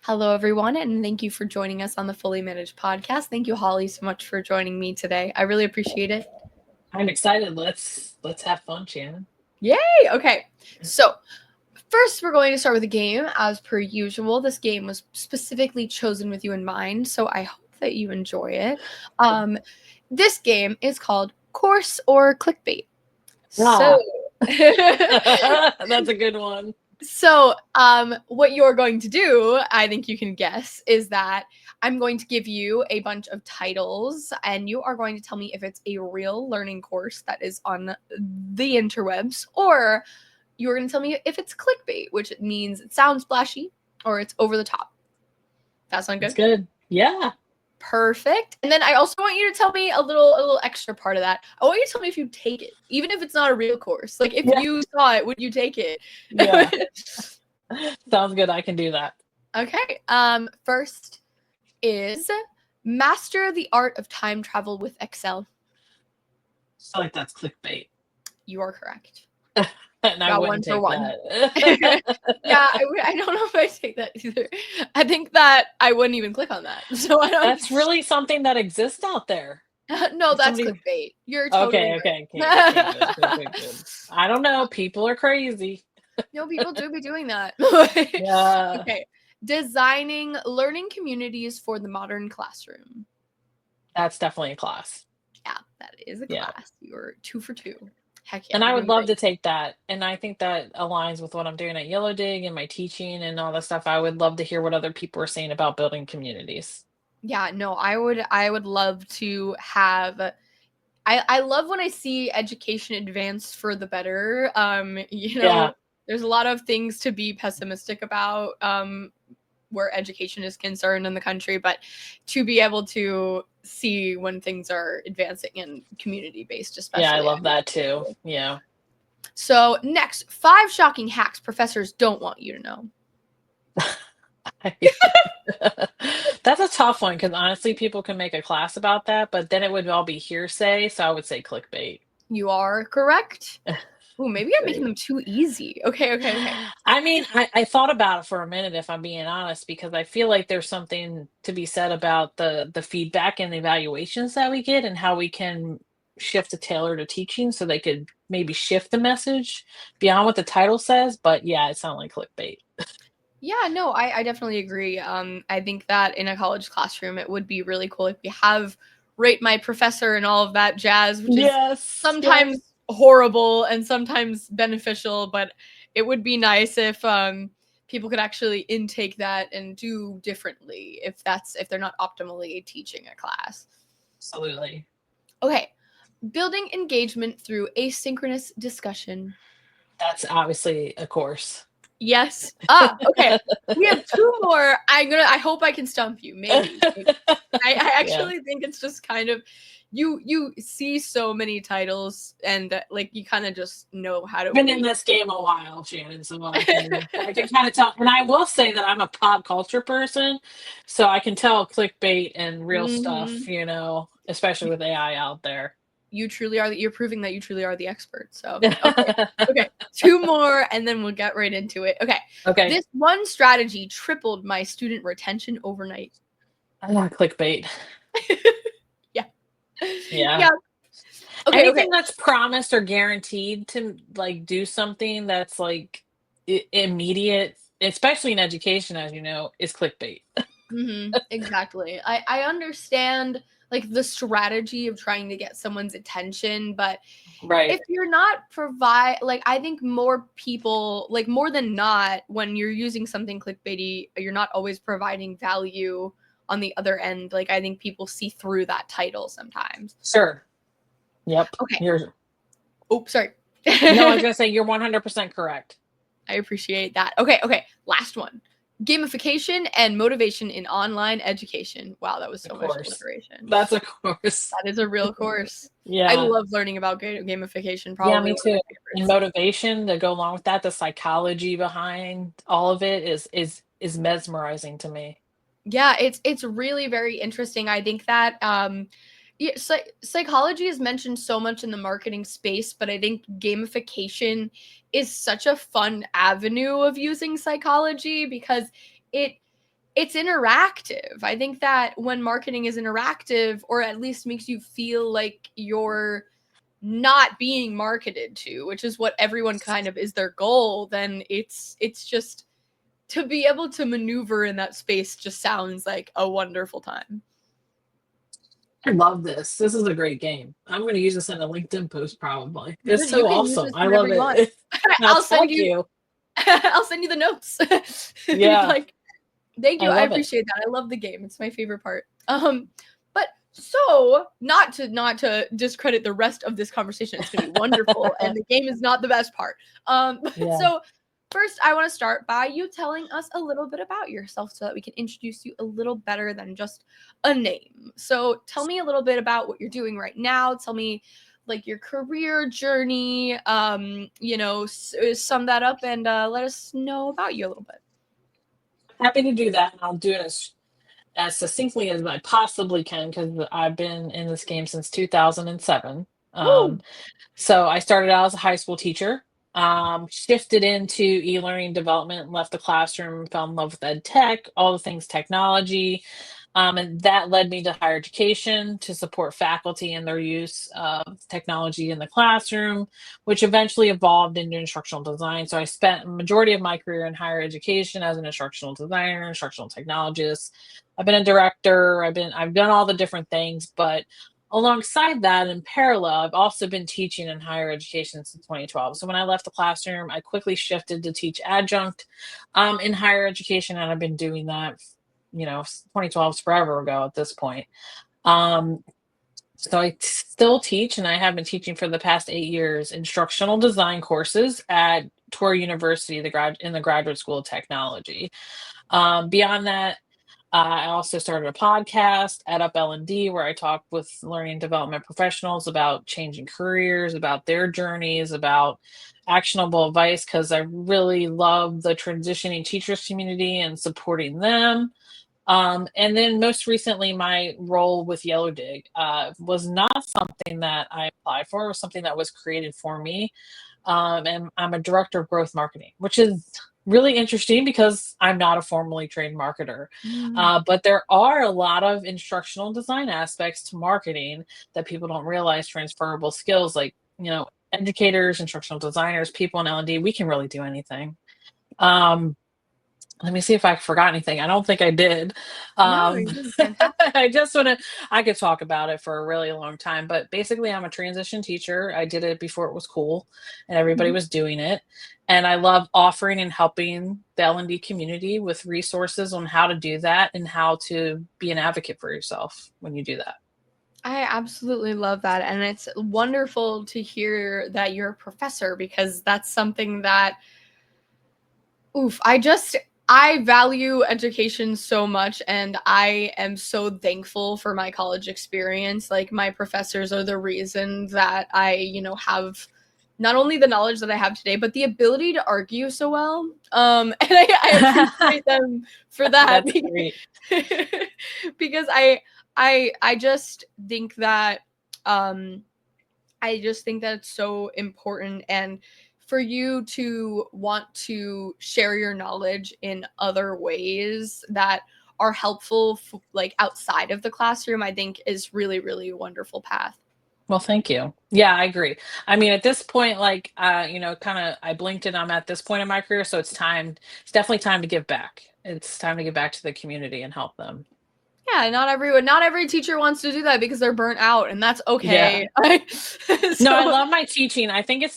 Hello, everyone, and thank you for joining us on the Fully Managed podcast. Thank you, Holly, so much for joining me today. I really appreciate it. I'm excited. Let's have fun, Shannon. Yay! Okay, so first we're going to start with a game. As per usual, this game was specifically chosen with you in mind, so I hope that you enjoy it. This game is called Course or Clickbait. So, That's a good one. So, what you're going to do, I think you can guess, is that I'm going to give you a bunch of titles, and you are going to tell me if it's a real learning course that is on the interwebs, or you're going to tell me if it's clickbait, which means it sounds flashy or it's over the top. That sound good? That's good. Yeah. Perfect. And then I also want you to tell me a little extra part of that. I want you to tell me if you take it, even if it's not a real course. Like, if you saw it, would you take it? Yeah. Sounds good. I can do that. Okay. First is Master the Art of Time Travel with Excel. I feel like that's clickbait. You are correct. And I wouldn't take that. Yeah, I don't know if I take that either. I think that I wouldn't even click on that. So I don't. That's really something that exists out there. No, that's clickbait. You're totally okay. Good. I don't know. People are crazy. No, people do be doing that. Yeah. Okay. Designing learning communities for the modern classroom. That's definitely a class. Yeah, that is a class. You're 2 for 2. Heck yeah. And I would love to take that. And I think that aligns with what I'm doing at Yellowdig and my teaching and all that stuff. I would love to hear what other people are saying about building communities. Yeah, no, I would love to have. I love when I see education advance for the better. There's a lot of things to be pessimistic about where education is concerned in the country, but to be able to see when things are advancing and community-based, especially. Yeah, I love that too. Yeah. So next, 5 shocking hacks professors don't want you to know. That's a tough one because honestly, people can make a class about that, but then it would all be hearsay. So I would say clickbait. You are correct. Oh, maybe I'm making them too easy. Okay. I mean, I thought about it for a minute, if I'm being honest, because I feel like there's something to be said about the feedback and the evaluations that we get and how we can shift a tailor to teaching so they could maybe shift the message beyond what the title says. But yeah, it sounded like clickbait. Yeah, no, I definitely agree. I think that in a college classroom, it would be really cool if we have rate my professor and all of that jazz, which is sometimes horrible and sometimes beneficial, but it would be nice if people could actually intake that and do differently if they're not optimally teaching a class. Absolutely. Okay. Building engagement through asynchronous discussion. That's obviously a course. Yes. Okay. We have 2 more. I hope I can stump you. Maybe. I actually think it's just kind of you see so many titles and like you kind of just know how to. Been in this game a while, Shannon, so I can kind of tell. And I will say that I'm a pop culture person, so I can tell clickbait and real stuff, especially with AI out there. You truly are. You're proving that you truly are the expert. So okay. 2 more, and then we'll get right into it. Okay. This one strategy tripled my student retention overnight. I want clickbait. Yeah. Okay. Anything that's promised or guaranteed to like do something that's like immediate, especially in education, as you know, is clickbait. Exactly. I understand like the strategy of trying to get someone's attention, but if you're not I think more people, like more than not, when you're using something clickbaity, you're not always providing value on the other end. Like I think people see through that title sometimes. Sure. Yep. Okay. Sorry. No, I was gonna say you're 100% correct. I appreciate that. Okay. Last one. Gamification and motivation in online education. Wow, that was so much alliteration. That's a course. That is a real course. Yeah. I love learning about gamification. Probably. Yeah, me too. And motivation to go along with that, the psychology behind all of it is mesmerizing to me. Yeah, it's really very interesting. I think that psychology is mentioned so much in the marketing space, but I think gamification is such a fun avenue of using psychology because it it's interactive. I think that when marketing is interactive, or at least makes you feel like you're not being marketed to, which is what everyone kind of is their goal, then it's just, to be able to maneuver in that space just sounds like a wonderful time. I love this. This is a great game. I'm going to use this in a LinkedIn post probably. It's so awesome. I love it. I'll send you I'll send you the notes. Yeah. Like, thank you. I appreciate that. I love the game. It's my favorite part. But so not to discredit the rest of this conversation. It's gonna be wonderful, and the game is not the best part. So first, I want to start by you telling us a little bit about yourself so that we can introduce you a little better than just a name. So tell me a little bit about what you're doing right now. Tell me like your career journey, sum that up and let us know about you a little bit. Happy to do that. And I'll do it as succinctly as I possibly can because I've been in this game since 2007. So I started out as a high school teacher, shifted into e-learning development, left the classroom, fell in love with EdTech, all the things technology. And that led me to higher education to support faculty in their use of technology in the classroom, which eventually evolved into instructional design. So I spent a majority of my career in higher education as an instructional designer, instructional technologist. I've been a director. I've done all the different things, but alongside that, in parallel, I've also been teaching in higher education since 2012. So when I left the classroom, I quickly shifted to teach adjunct in higher education, and I've been doing that 2012 is forever ago at this point. So I still teach, and I have been teaching for the past 8 years instructional design courses at Tour University, in the Graduate School of Technology. Beyond that, I also started a podcast at Up L&D where I talk with learning and development professionals about changing careers, about their journeys, about actionable advice, because I really love the transitioning teachers community and supporting them. And then most recently, my role with Yellowdig was not something that I applied for. It was something that was created for me. And I'm a director of growth marketing, which is really interesting because I'm not a formally trained marketer. But there are a lot of instructional design aspects to marketing that people don't realize, transferable skills like, educators, instructional designers, people in L&D, we can really do anything. Let me see if I forgot anything. I don't think I did. No, you did fantastic. I could talk about it for a really long time, but basically I'm a transition teacher. I did it before it was cool and everybody was doing it. And I love offering and helping the L&D community with resources on how to do that and how to be an advocate for yourself when you do that. I absolutely love that. And it's wonderful to hear that you're a professor, because that's something that, I value education so much, and I am so thankful for my college experience. Like, my professors are the reason that I, have not only the knowledge that I have today, but the ability to argue so well. And I appreciate them for that. That's great. Because I just think that it's so important, and for you to want to share your knowledge in other ways that are helpful, like outside of the classroom, I think is really, really a wonderful path. Well, thank you. Yeah, I agree. I mean, at this point, like, I blinked and I'm at this point in my career. So it's definitely time to give back. It's time to give back to the community and help them. Yeah, not every teacher wants to do that because they're burnt out, and that's okay. Yeah. No, I love my teaching. I think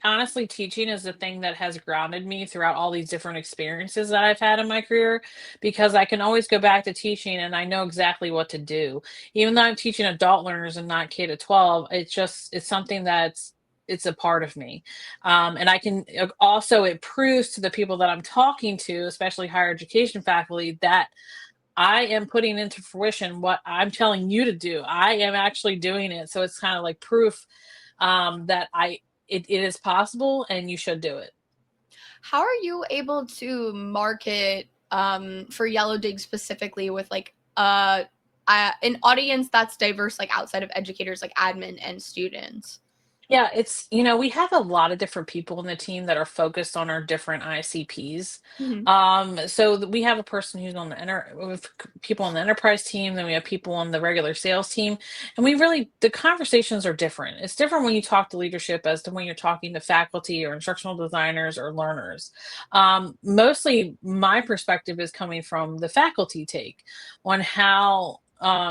honestly, teaching is the thing that has grounded me throughout all these different experiences that I've had in my career, because I can always go back to teaching and I know exactly what to do. Even though I'm teaching adult learners and not K to 12, it's something it's a part of me. And I can also, it proves to the people that I'm talking to, especially higher education faculty, that I am putting into fruition what I'm telling you to do. I am actually doing it. So it's kind of like proof that it is possible and you should do it. How are you able to market for Yellowdig specifically with like an audience that's diverse, like outside of educators, like admin and students? Yeah, it's we have a lot of different people in the team that are focused on our different ICPs. Mhm. So we have a person who's on the with people on the enterprise team, then we have people on the regular sales team, and the conversations are different. It's different when you talk to leadership as to when you're talking to faculty or instructional designers or learners. Mostly, my perspective is coming from the faculty take on how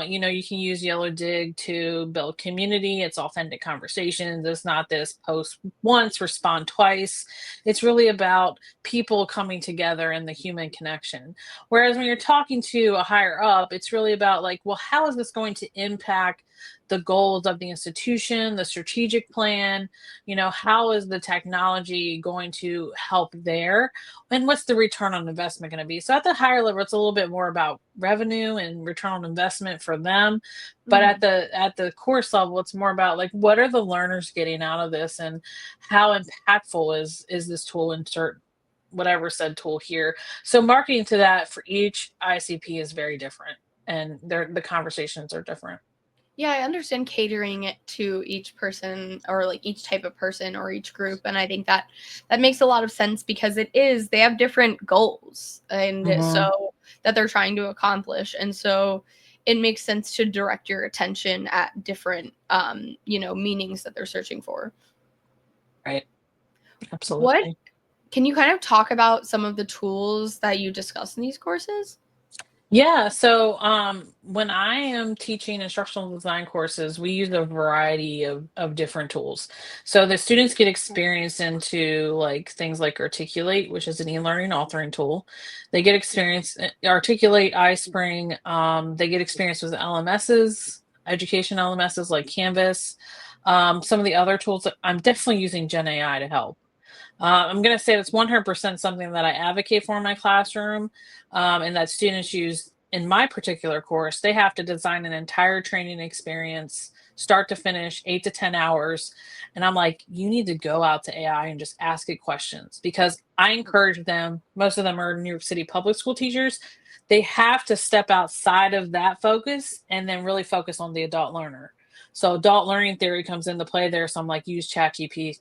you can use Yellowdig to build community. It's authentic conversations. It's not this post once, respond twice. It's really about people coming together and the human connection. Whereas when you're talking to a higher up, it's really about like, well, how is this going to impact the goals of the institution, the strategic plan? How is the technology going to help there? And what's the return on investment going to be? So at the higher level, it's a little bit more about revenue and return on investment for them. But at Mhm. the course level, it's more about like what are the learners getting out of this, and how impactful is this tool, insert whatever said tool here. So marketing to that for each ICP is very different, and the conversations are different. Yeah, I understand catering it to each person or like each type of person or each group, and I think that makes a lot of sense because they have different goals and Mhm. so that they're trying to accomplish, and so it makes sense to direct your attention at different meanings that they're searching for. Right. What Absolutely. can you kind of talk about some of the tools that you discuss in these courses? Yeah, so when I am teaching instructional design courses, we use a variety of different tools. So the students get experience into like things like Articulate, which is an e-learning authoring tool. They get experience Articulate, iSpring. They get experience with LMSs, education LMSs like Canvas. Some of the other tools that I'm definitely using Gen AI to help. I'm going to say that's 100% something that I advocate for in my classroom, and that students use in my particular course. They have to design an entire training experience, start to finish, 8 to 10 hours. And I'm like, you need to go out to AI and just ask it questions, because I encourage them. Most of them are New York City public school teachers. They have to step outside of that focus and then really focus on the adult learner. So adult learning theory comes into play there. So I'm like, use ChatGPT.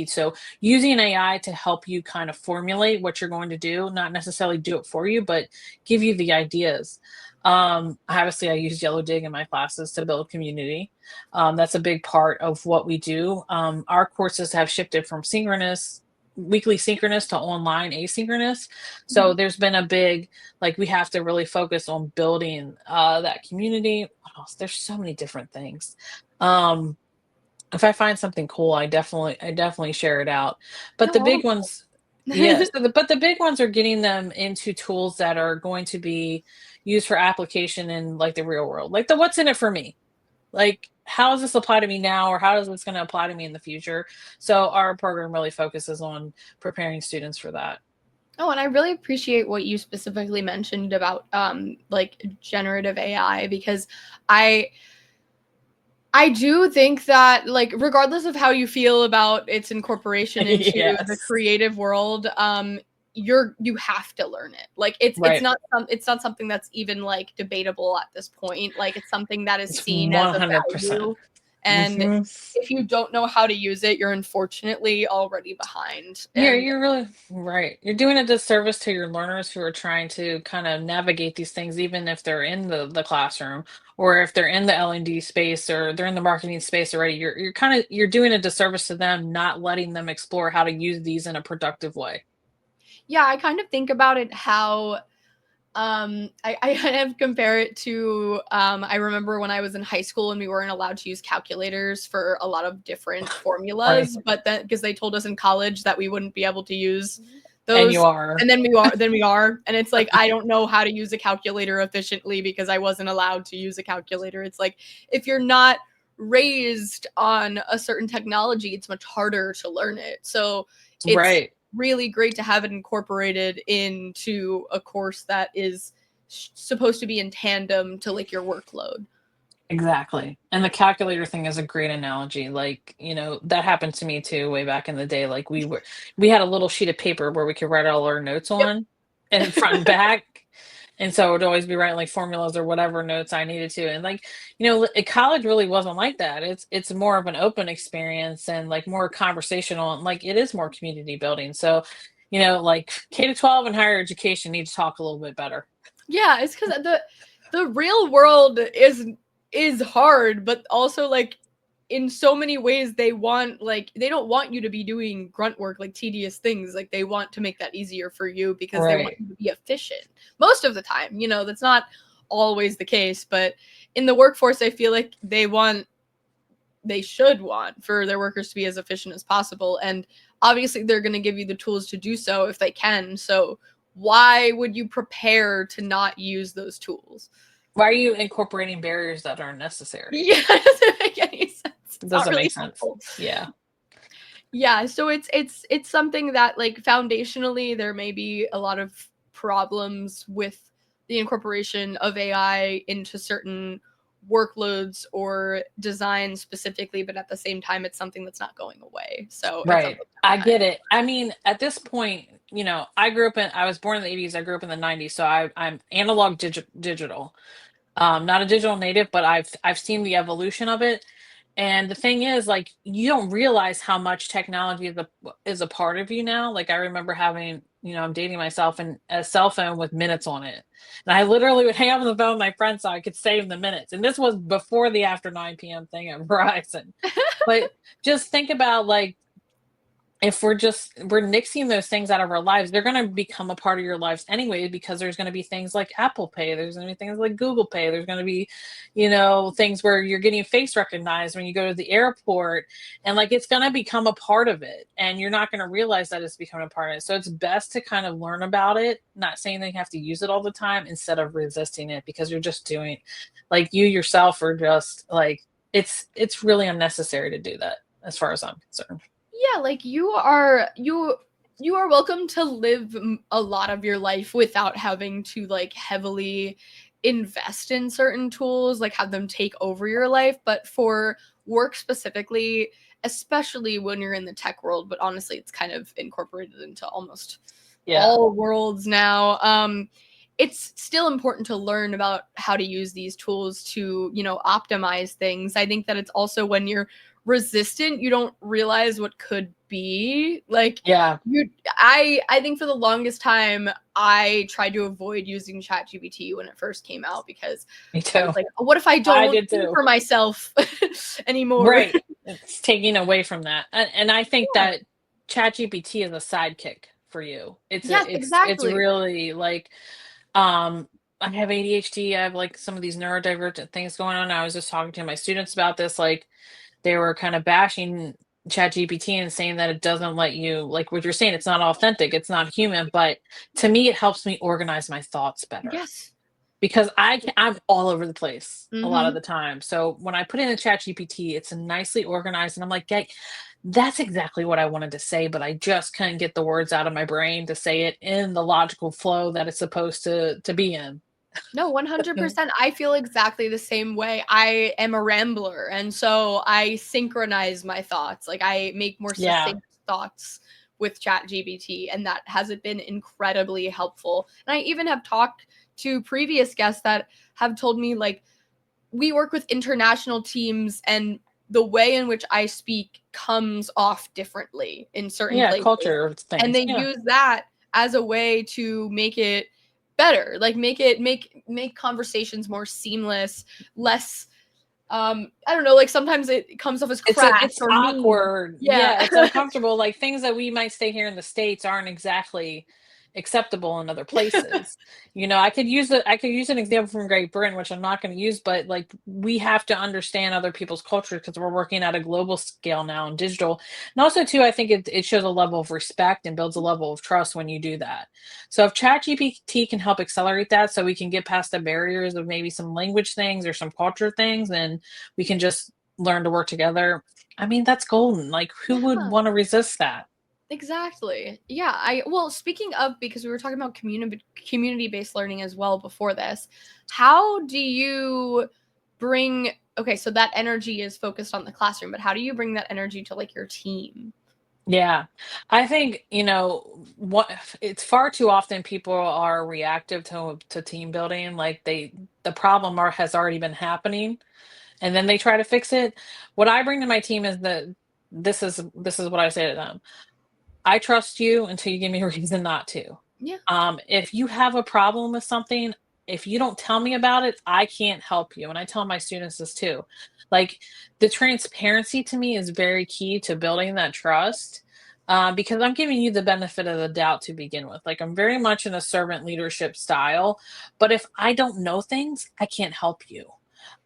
So using AI to help you kind of formulate what you're going to do, not necessarily do it for you, but give you the ideas. Obviously, I use Yellowdig in my classes to build community. That's a big part of what we do. Our courses have shifted from weekly synchronous to online asynchronous. So Mhm. there's been a big, like, we have to really focus on building that community. What else? There's so many different things. Um, if I find something cool, I definitely share it out. But Oh, the big wonderful. ones, yeah. But the big ones are getting them into tools that are going to be used for application in like the real world, like the what's in it for me. Like, how does this apply to me now, or how is this going to apply to me in the future? So our program really focuses on preparing students for that. Oh, and I really appreciate what you specifically mentioned about like generative AI because I I do think that like regardless of how you feel about its incorporation into the Yes. creative world, you have to learn it. Like Right. it's not something that's even like debatable at this point. Like it's something that is It's seen as a 100%. value, and Hmm. if you don't know how to use it, you're unfortunately already behind. Yeah, And you're really right. You're doing a disservice to your learners who are trying to kind of navigate these things, even if they're in the classroom, or if they're in the L&D space, or they're in the marketing space already. You're doing a disservice to them, not letting them explore how to use these in a productive way. yeah, I kind of think about it how I kind of compare it to I remember when I was in high school and we weren't allowed to use calculators for a lot of different Right. formulas, but then because they told us in college that we wouldn't be able to use And you those, are. and then we are, and it's like I don't know how to use a calculator efficiently because I wasn't allowed to use a calculator. It's like if you're not raised on a certain technology, it's much harder to learn it. So it's Right. really great to have it incorporated into a course that is supposed to be in tandem to like your workload. Exactly. And the calculator thing is a great analogy. Like, that happened to me too way back in the day. Like we had a little sheet of paper where we could write all our notes Yep. on, and front and back. And so I would always be writing like formulas or whatever notes I needed to. And like, college really wasn't like that. It's more of an open experience and like more conversational, and like it is more community building. So, like K-12 and higher education need to talk a little bit better. Yeah, it's because the real world is hard, but also like in so many ways they don't want you to be doing grunt work, like tedious things. Like they want to make that easier for you because they want you to be efficient most of the time. That's not always the case, but in the workforce I feel like they should want for their workers to be as efficient as possible, and obviously they're going to give you the tools to do so if they can. So why would you prepare to not use those tools? Why are you incorporating barriers that aren't necessary? Yeah, it doesn't make any sense. It doesn't make sense. Yeah. Yeah, so it's something that like foundationally there may be a lot of problems with the incorporation of AI into certain workloads or design specifically, but at the same time it's something that's not going away. So right. I get it. I mean, at this point, I was born in the 80s, I grew up in the 90s, so I'm analog digital. Not a digital native, but I've seen the evolution of it. And the thing is, like, you don't realize how much technology is a part of you now. Like, I remember having, I'm dating myself, and a cell phone with minutes on it. And I literally would hang up on the phone with my friend so I could save the minutes. And this was before the after 9 p.m. thing at Verizon. But just think about, like, if we're nixing those things out of our lives, they're going to become a part of your lives anyway, because there's going to be things like Apple Pay, there's going to be things like Google Pay, there's going to be, things where you're getting face recognized when you go to the airport, and like it's going to become a part of it, and you're not going to realize that it's becoming a part of it. So it's best to kind of learn about it, not saying that you have to use it all the time, instead of resisting it, because you're just doing, like, you yourself are just like, it's really unnecessary to do that, as far as I'm concerned. Yeah, like you are welcome to live a lot of your life without having to like heavily invest in certain tools, like have them take over your life. But for work specifically, especially when you're in the tech world, but honestly it's kind of incorporated into almost all worlds now, it's still important to learn about how to use these tools to, optimize things. I think that it's also when you're resistant, you don't realize what could be. Like, I think for the longest time I tried to avoid using ChatGPT when it first came out, because me too. I was like, what if I don't think for myself anymore? Right. It's taking away from that. And I think that ChatGPT is a sidekick for you. Exactly. It's really like, I have ADHD. I have like some of these neurodivergent things going on. I was just talking to my students about this. Like, they were kind of bashing ChatGPT and saying that it doesn't let you, like what you're saying, it's not authentic, it's not human. But to me, it helps me organize my thoughts better. Yes. Because I'm all over the place a lot of the time. So when I put in a ChatGPT, it's nicely organized, and I'm like, hey, that's exactly what I wanted to say, but I just couldn't get the words out of my brain to say it in the logical flow that it's supposed to be in. No, 100%. I feel exactly the same way. I am a rambler, and so I synchronize my thoughts. Like, I make more succinct thoughts with ChatGPT, and that has been incredibly helpful. And I even have talked to previous guests that have told me, like, we work with international teams, and the way in which I speak comes off differently in certain places. Culture things. And they use that as a way to make it better, like make conversations more seamless, less I don't know, like sometimes it comes off as crass, it's awkward. It's uncomfortable. Like, things that we might say here in the States aren't exactly acceptable in other places. I could use an example from Great Britain, which I'm not going to use, but like, we have to understand other people's culture because we're working at a global scale now in digital. And also too, I think it shows a level of respect and builds a level of trust when you do that. So if ChatGPT can help accelerate that, so we can get past the barriers of maybe some language things or some culture things, then we can just learn to work together. I mean, that's golden. Like, who would want to resist that? Exactly. Yeah. Well, speaking of, because we were talking about community-based learning as well before this, how do you bring, okay, so that energy is focused on the classroom, but how do you bring that energy to like your team? Yeah. I think, what it's far too often people are reactive to team building. Like the problem has already been happening and then they try to fix it. What I bring to my team is that this is what I say to them. I trust you until you give me a reason not to. Yeah. If you have a problem with something, if you don't tell me about it, I can't help you. And I tell my students this too. Like the transparency to me is very key to building that trust. Because I'm giving you the benefit of the doubt to begin with. Like I'm very much in a servant leadership style, but if I don't know things, I can't help you.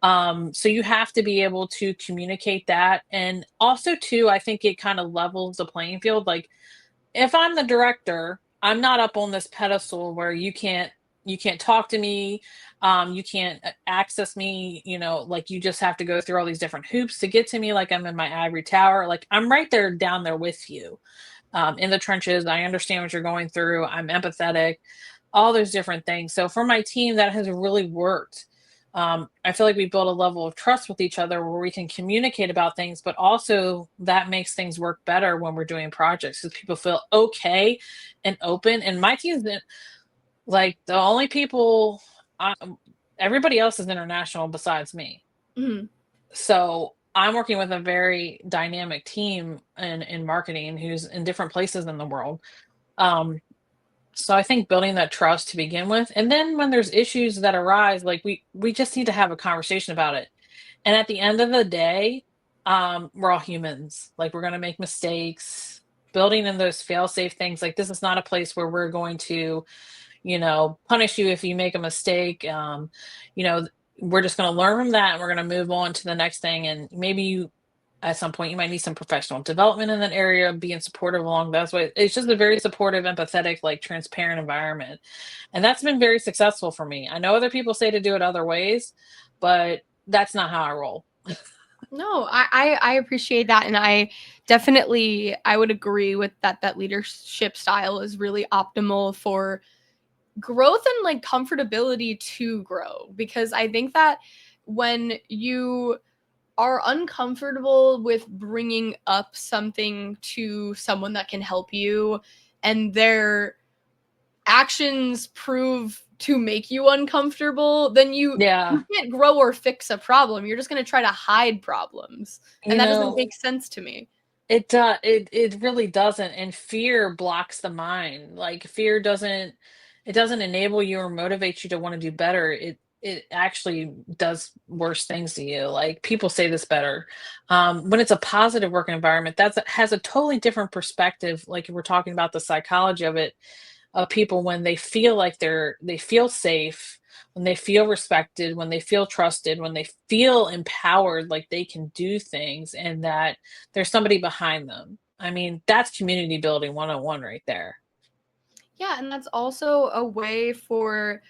So you have to be able to communicate that. And also too, I think it kind of levels the playing field. Like if I'm the director, I'm not up on this pedestal where you can't talk to me, you can't access me, like you just have to go through all these different hoops to get to me like I'm in my ivory tower. Like I'm right there down there with you. In the trenches. I understand what you're going through. I'm empathetic, all those different things. So for my team, that has really worked. I feel like we build a level of trust with each other where we can communicate about things, but also that makes things work better when we're doing projects because people feel okay and open. And my team's like the only people, I, everybody else is international besides me. Mhm. So I'm working with a very dynamic team in marketing who's in different places in the world. Um, so I think building that trust to begin with, and then when there's issues that arise, like we just need to have a conversation about it. And at the end of the day, we're all humans. Like we're gonna make mistakes. Building in those fail-safe things, like this is not a place where we're going to, punish you if you make a mistake. You know, we're just going to learn from that and we're going to move on to the next thing. And maybe at some point, you might need some professional development in that area, being supportive along those ways. It's just a very supportive, empathetic, like transparent environment. And that's been very successful for me. I know other people say to do it other ways, but that's not how I roll. No, I appreciate that, and I would agree with that. That leadership style is really optimal for growth and like comfortability to grow, because I think that when you are uncomfortable with bringing up something to someone that can help you, and their actions prove to make you uncomfortable, then Yeah. you can't grow or fix a problem. You're just going to try to hide problems. And You that doesn't know, make sense to me. it really doesn't, and fear blocks the mind. Like fear doesn't enable you or motivate you to want to do better. It actually does worse things to you. Like people say this better. When it's a positive work environment, has a totally different perspective. Like if we're talking about the psychology of people when they feel like they feel safe, when they feel respected, when they feel trusted, when they feel empowered, like they can do things and that there's somebody behind them. I mean, that's community building 101 right there. Yeah, and that's also a way for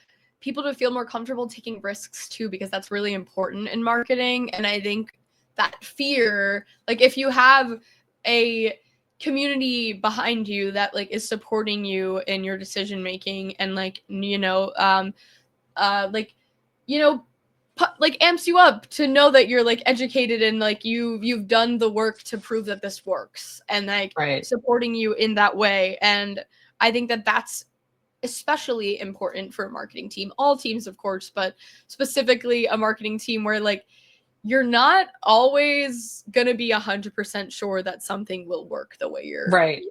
people to feel more comfortable taking risks too, because that's really important in marketing. And I think that fear, like if you have a community behind you that like is supporting you in your decision making, and like like you know like amps you up to know that you're like educated, and like you've done the work to prove that this works, and like Right. supporting you in that way. And I think that that's especially important for a marketing team, all teams of course, but specifically a marketing team where like you're not always going to be 100% sure that something will work the way you're Right.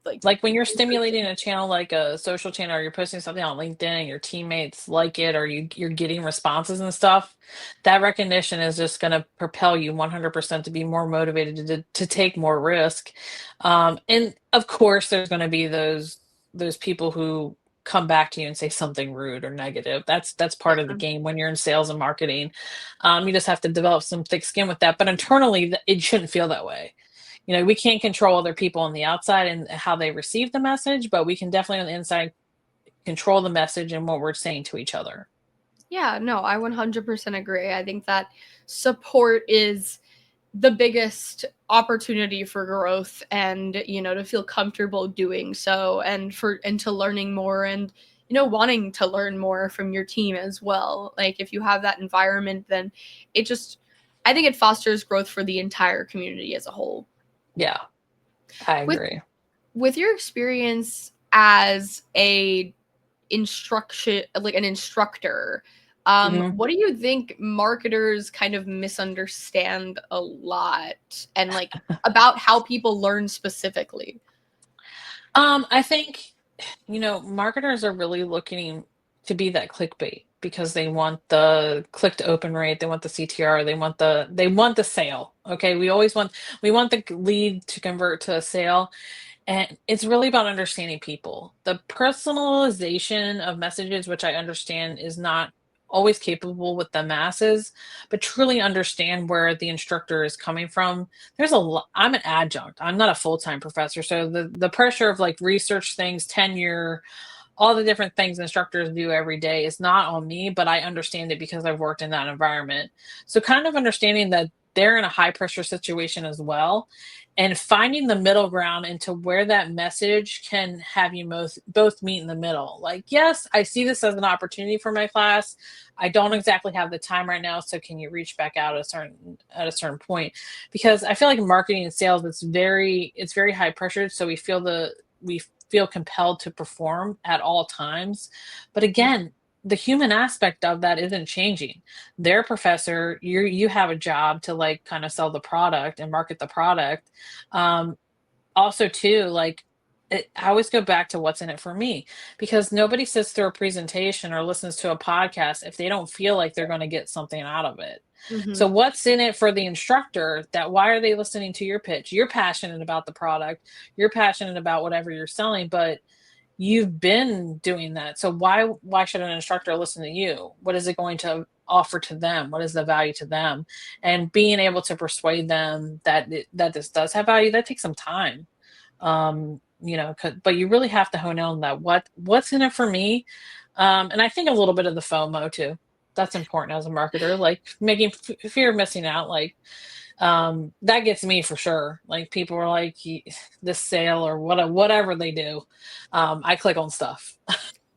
like Like when you're stimulating a channel like a social channel or you're posting something on LinkedIn and your teammates like it or you're getting responses and stuff, that recognition is just going to propel you 100% to be more motivated to take more risk. And of course, there's going to be those people who come back to you and say something rude or negative. That's part of the yeah. game when you're in sales and marketing. You just have to develop some thick skin with that. But internally, it shouldn't feel that way. We can't control other people on the outside and how they receive the message, but we can definitely on the inside control the message and what we're saying to each other. Yeah, no, I 100% agree. I think that support is the biggest opportunity for growth, and to feel comfortable doing so, and to learning more, and wanting to learn more from your team as well. Like if you have that environment, then it just I think it fosters growth for the entire community as a whole. Yeah. I agree. With your experience as an instructor, what do you think marketers kind of misunderstand a lot, and like about how people learn specifically? I think, marketers are really looking to be that clickbait because they want the click to open rate, they want the CTR, they want the sale. Okay. We want the lead to convert to a sale. And it's really about understanding people. The personalization of messages, which I understand is not always capable with the masses, but truly understand where the instructor is coming from. There's a lot. I'm an adjunct. I'm not a full-time professor. So the pressure of like research things, tenure, all the different things instructors do every day is not on me, but I understand it because I've worked in that environment. So kind of understanding that they're in a high pressure situation as well, and finding the middle ground into where that message can have you both meet in the middle. Like, yes, I see this as an opportunity for my class. I don't exactly have the time right now, so can you reach back out at a certain point? Because I feel like marketing and sales, it's very high pressured, so we feel compelled to perform at all times. But again, the human aspect of that isn't changing. They're a professor, you have a job to like kind of sell the product and market the product. Also too, like, I always go back to what's in it for me, because nobody sits through a presentation or listens to a podcast if they don't feel like they're going to get something out of it. So Mm-hmm. what's in it for the instructor? That why are they listening to your pitch? You're passionate about the product, you're passionate about whatever you're selling, but you've been doing that. So why should an instructor listen to you? What is it going to offer to them? What is the value to them? And being able to persuade them that this does have value, that takes some time. But you really have to hone in on that. What's in it for me? And I think a little bit of the FOMO too. That's important as a marketer, like making fear of missing out. Like, that gets me for sure. Like people are like, this sale or whatever they do. I click on stuff.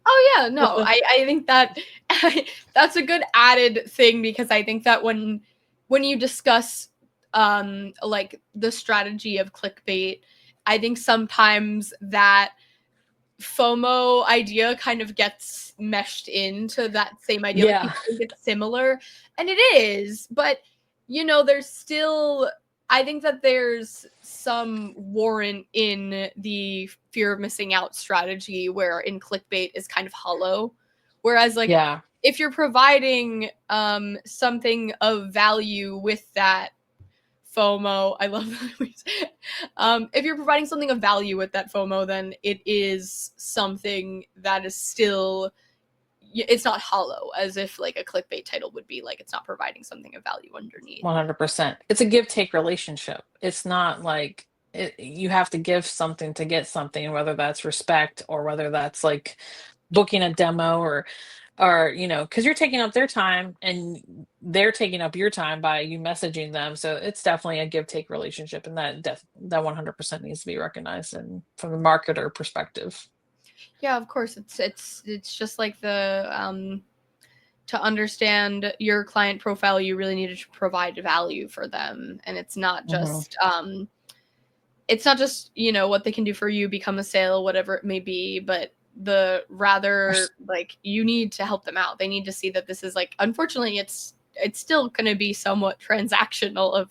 Oh yeah, no, I think that that's a good added thing, because I think that when you discuss like the strategy of clickbait, I think sometimes that FOMO idea kind of gets meshed into that same idea. Like Yeah. people think it's similar, and it is, but there's still, I think that there's some warrant in the fear of missing out strategy, where in clickbait is kind of hollow. Whereas like Yeah. if you're providing something of value with that FOMO, I love that. If you're providing something of value with that FOMO, then it is something that is still, it's not hollow, as if like a clickbait title would be, like it's not providing something of value underneath. 100%. It's a give take relationship. It's not like you have to give something to get something, whether that's respect or whether that's like booking a demo or because you're taking up their time and they're taking up your time by you messaging them. So it's definitely a give take relationship, and that 100% needs to be recognized and from the marketer perspective. Yeah, of course. It's just like the to understand your client profile, you really need to provide value for them, and Hmm. it's not just what they can do for you, become a sale, whatever it may be, but the rather like you need to help them out. They need to see that this is like, unfortunately, it's still going to be somewhat transactional of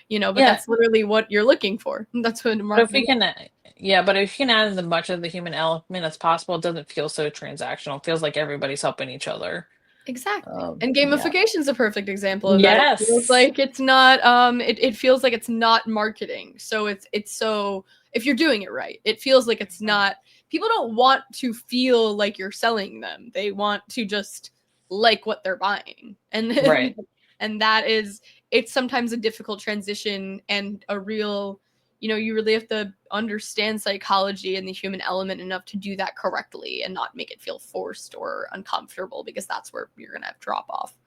but Yeah, that's literally what you're looking for. That's what but if we marketing can, yeah, but if you can add as much of the human element as possible, it doesn't feel so transactional. It feels like everybody's helping each other. Exactly. And Yeah. gamification is a perfect example of that. It feels Yes. like it's not it feels like it's not marketing. So it's so, if you're doing it right, it feels like it's not, people don't want to feel like you're selling them. They want to just like what they're buying. And Right. and that is, it's sometimes a difficult transition, and a real, you really have to understand psychology and the human element enough to do that correctly and not make it feel forced or uncomfortable, because that's where you're going to have drop off.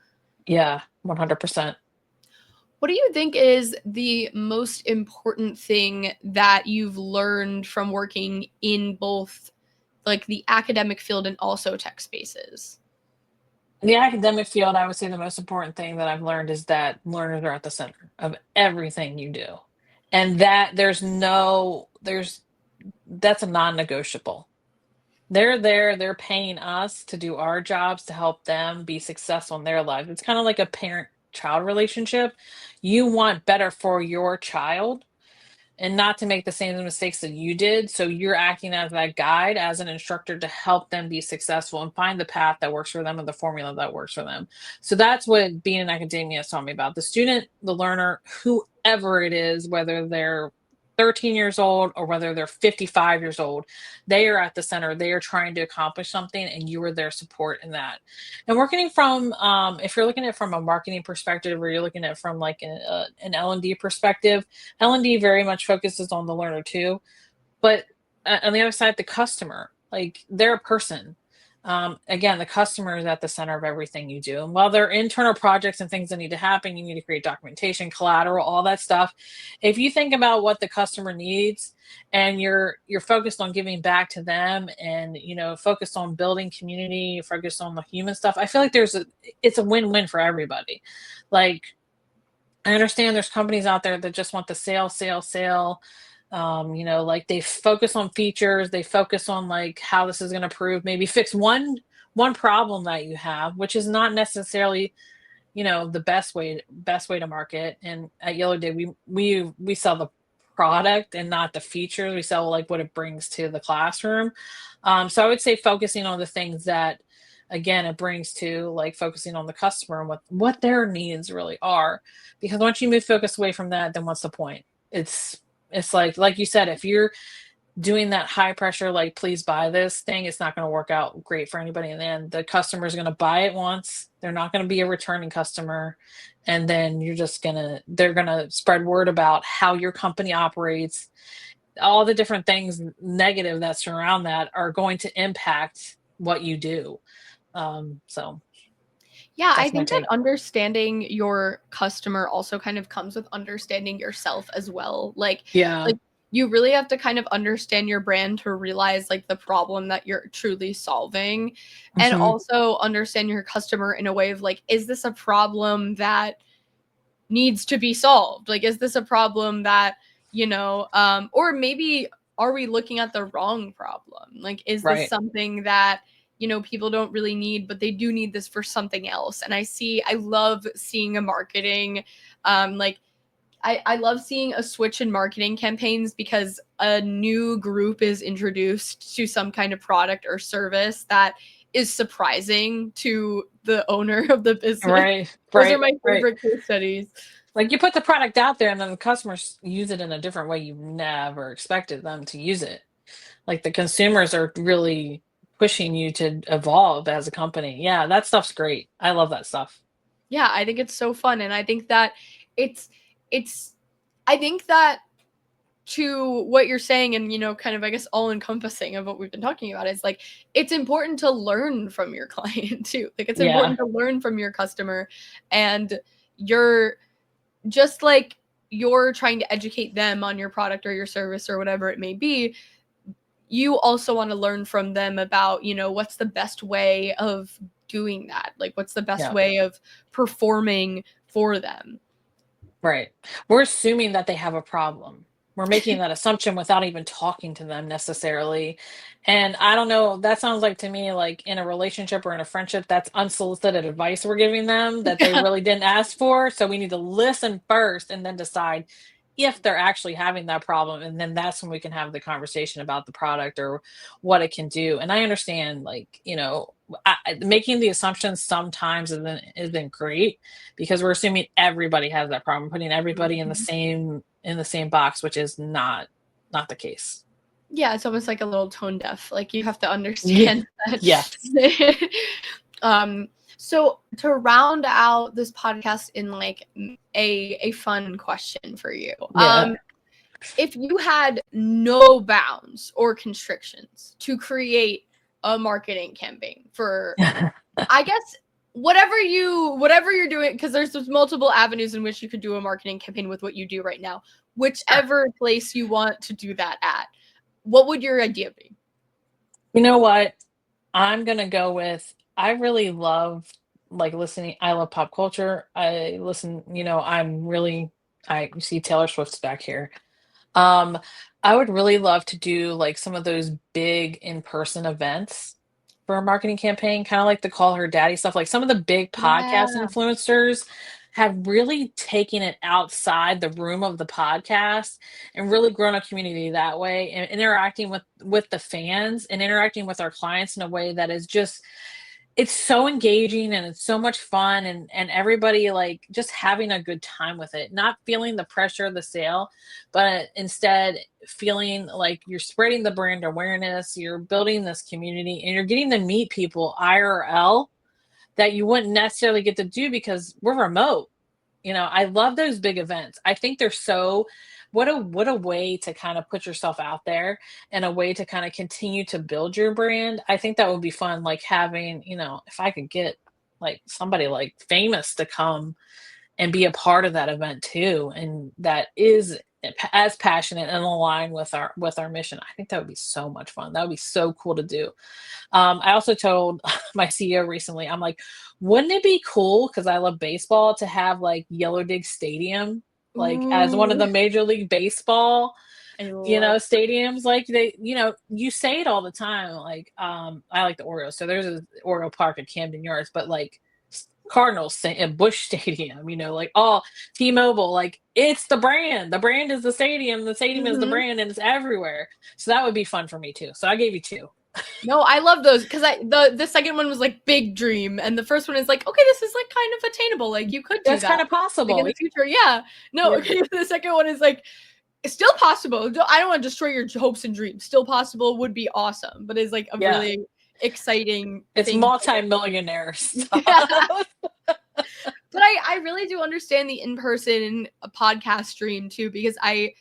Yeah, 100%. What do you think is the most important thing that you've learned from working in both like the academic field and also tech spaces? In the academic field, I would say the most important thing that I've learned is that learners are at the center of everything you do. And that's a non-negotiable. They're there, they're paying us to do our jobs to help them be successful in their lives. It's kind of like a parent-child relationship. You want better for your child and not to make the same mistakes that you did. So you're acting as that guide, as an instructor to help them be successful and find the path that works for them and the formula that works for them. So that's what being in academia has taught me about. The student, the learner, whoever it is, whether they're 13 years old or whether they're 55 years old, they are at the center. They are trying to accomplish something, and you are their support in that. And working from, if you're looking at it from a marketing perspective, or you're looking at it from like an L&D perspective, L&D very much focuses on the learner too, but on the other side, the customer, like they're a person. Again, the customer is at the center of everything you do. And while there are internal projects and things that need to happen, you need to create documentation, collateral, all that stuff. If you think about what the customer needs and you're focused on giving back to them, and focused on building community, focused on the human stuff, I feel like it's a win-win for everybody. Like, I understand there's companies out there that just want the sale, sale, sale. Like they focus on features, they focus on like how this is going to prove, maybe fix one problem that you have, which is not necessarily, the best way to market. And at Yellowdig, we sell the product and not the features. We sell like what it brings to the classroom. So I would say focusing on the things that, again, it brings to, like, focusing on the customer and what their needs really are. Because once you move focus away from that, then what's the point? It's like you said, if you're doing that high pressure, like, please buy this thing, it's not going to work out great for anybody. And then the customer is going to buy it once, they're not going to be a returning customer. And then they're going to spread word about how your company operates. All the different things negative that surround that are going to impact what you do. So Yeah, I that's my think that take. understanding your customer also kind of comes with understanding yourself as well. Yeah. Like you really have to kind of understand your brand to realize like the problem that you're truly solving, and Hmm. also understand your customer in a way of like, is this a problem that needs to be solved? Like, is this a problem that, or maybe are we looking at the wrong problem? Like, is this Right. something that, people don't really need, but they do need this for something else? And I love seeing a marketing, like, I love seeing a switch in marketing campaigns because a new group is introduced to some kind of product or service that is surprising to the owner of the business. Right. Those are Right. my Right. favorite case studies. Like, you put the product out there and then the customers use it in a different way you never expected them to use it. Like, the consumers are really pushing you to evolve as a company. Yeah, that stuff's great. I love that stuff. Yeah, I think it's so fun, and I think that it's it's I think that to what you're saying, and kind of, I guess, all encompassing of what we've been talking about is like it's important to learn from your client too. Like it's Yeah. important to learn from your customer, and you're just like you're trying to educate them on your product or your service or whatever it may be. You also want to learn from them about, what's the best way of doing that? Like, what's the best Yeah. way of performing for them? Right. We're assuming that they have a problem. We're making that assumption without even talking to them necessarily. And I don't know, that sounds like to me like in a relationship or in a friendship, that's unsolicited advice we're giving them that they Yeah. really didn't ask for. So we need to listen first and then decide if they're actually having that problem. And then that's when we can have the conversation about the product or what it can do. And I understand, like, making the assumptions sometimes isn't great, because we're assuming everybody has that problem, putting everybody in the Mhm. same box, which is not the case. Yeah, it's almost like a little tone deaf. Like you have to Yeah. understand Yes. that. um, so to round out this podcast in like a fun question for you. Yeah. If you had no bounds or constrictions to create a marketing campaign for, I guess, whatever you're doing, because there's multiple avenues in which you could do a marketing campaign with what you do right now, Sure. whichever place you want to do that at, what would your idea be? You know what? I'm gonna go with, I really love, like, listening. I love pop culture. I'm really You see Taylor Swift's back here. I would really love to do like some of those big in-person events for a marketing campaign, kind of like the Call Her Daddy stuff. Like some of the big podcast Yeah. influencers have really taken it outside the room of the podcast and really grown a community that way, and interacting with the fans and interacting with our clients in a way that is just, it's so engaging and it's so much fun, and everybody like just having a good time with it, not feeling the pressure of the sale, but instead feeling like you're spreading the brand awareness, you're building this community, and you're getting to meet people IRL that you wouldn't necessarily get to do because we're remote. I love those big events. I think they're so, what a way to kind of put yourself out there, and a way to kind of continue to build your brand. I think that would be fun, like having, if I could get like somebody like famous to come and be a part of that event too, and that is as passionate and aligned with our mission. I think that would be so much fun. That would be so cool to do. I also told my CEO recently, I'm like, wouldn't it be cool, because I love baseball, to have like Yellowdig Stadium, like as one of the Major League Baseball, stadiums. Like they, you say it all the time. Like, I like the Orioles, so there's an Oriole Park at Camden Yards, but like Cardinals at Busch Stadium, like all T-Mobile, like it's the brand. The brand is the stadium. The stadium is the brand, and it's everywhere. So that would be fun for me too. So I gave you 2. No, I love those, because the second one was like big dream, and the first one is like, okay, this is like kind of attainable. Like you could do That's that kind of possible like in the future. Yeah. No, okay. The second one is like, it's still possible. I don't want to destroy your hopes and dreams. Still possible would be awesome, but it's like a really exciting. It's multi-millionaire stuff. But I really do understand the in-person podcast stream too, because I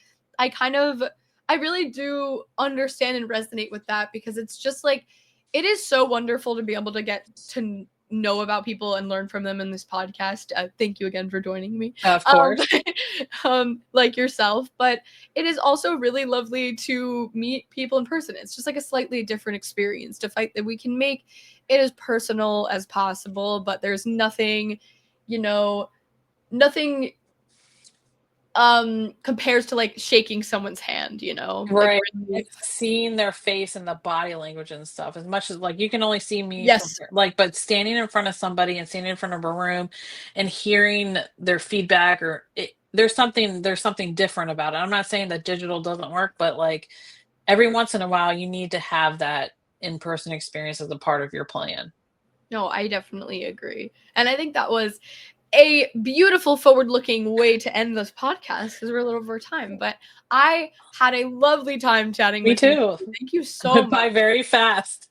really do understand and resonate with that, because it's just like, it is so wonderful to be able to get to know about people and learn from them in this podcast. Thank you again for joining me. Of course. Like yourself, but it is also really lovely to meet people in person. It's just like a slightly different experience to fight that we can make it as personal as possible, but there's nothing, nothing compares to like shaking someone's hand, right, like, really. Seeing their face and the body language and stuff, as much as like you can only see me Yes, but standing in front of somebody and standing in front of a room and hearing their feedback, or there's something different about it. I'm not saying that digital doesn't work, but like every once in a while you need to have that in-person experience as a part of your plan. No, I definitely agree, and I think that was a beautiful forward-looking way to end this podcast, because we're a little over time, but I had a lovely time chatting with you. Me too. Thank you so much. By very fast.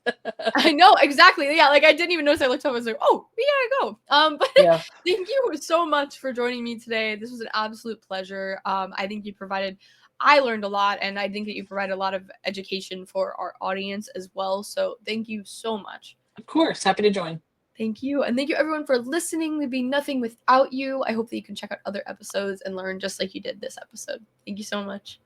I know, exactly. Yeah, like I didn't even notice. I looked up, I was like, oh, we gotta go. But yeah. Thank you so much for joining me today. This was an absolute pleasure. I think I learned a lot, and I think that you provided a lot of education for our audience as well. So thank you so much. Of course, happy to join. Thank you. And thank you everyone for listening. We'd be nothing without you. I hope that you can check out other episodes and learn just like you did this episode. Thank you so much.